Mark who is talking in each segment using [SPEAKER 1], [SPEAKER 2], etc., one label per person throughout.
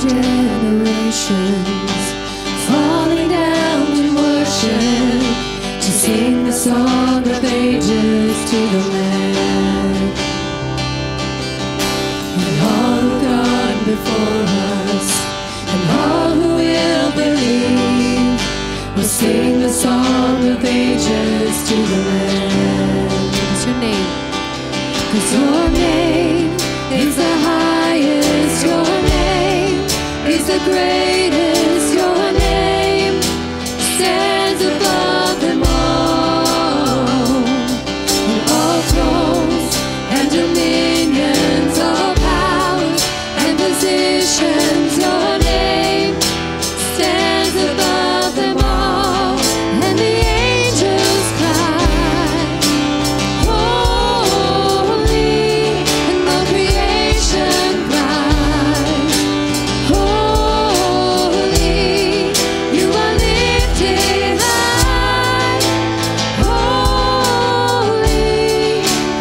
[SPEAKER 1] generations falling down in worship to sing the song of ages to the Lamb. And all who gone before us and all who will believe will sing the song of ages to the Lamb. What's your name? 'Cause your name is the highest, your name is the greatest, your name stands above them all. And all thrones and dominions, all powers and positions, your name stands above them all. And the angels cry, holy, and all creation cries, holy, you are lifted high, holy,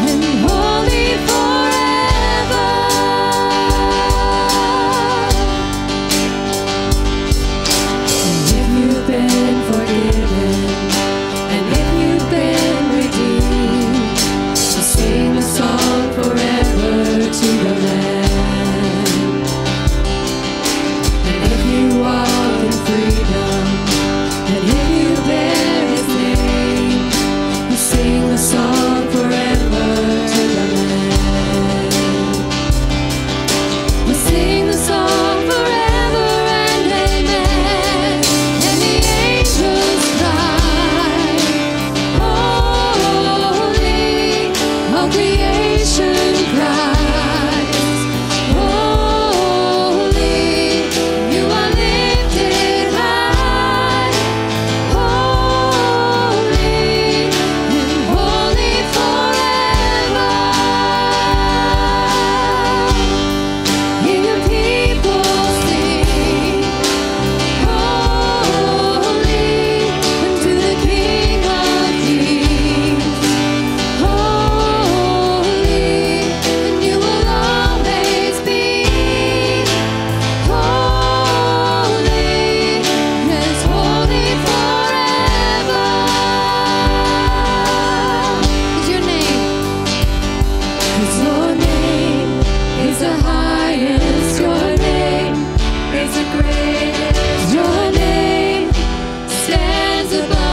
[SPEAKER 1] and holy forever. And if you've been forgiven, and if you've been redeemed, we'll sing the song forever to the Lamb. And if you walk in freedom, and if you bear His name, we'll sing the song forever to the Lamb. We'll sing the song forever and amen. And the angels cry, holy, all creation cries, holy, you are lifted high, holy, and holy forever. Hear your people sing, holy, unto the King of Kings, holy, and you will always be holy, yes, holy forever. Is your name? 'Cause your name is the highest, your name is the greatest, your name stands above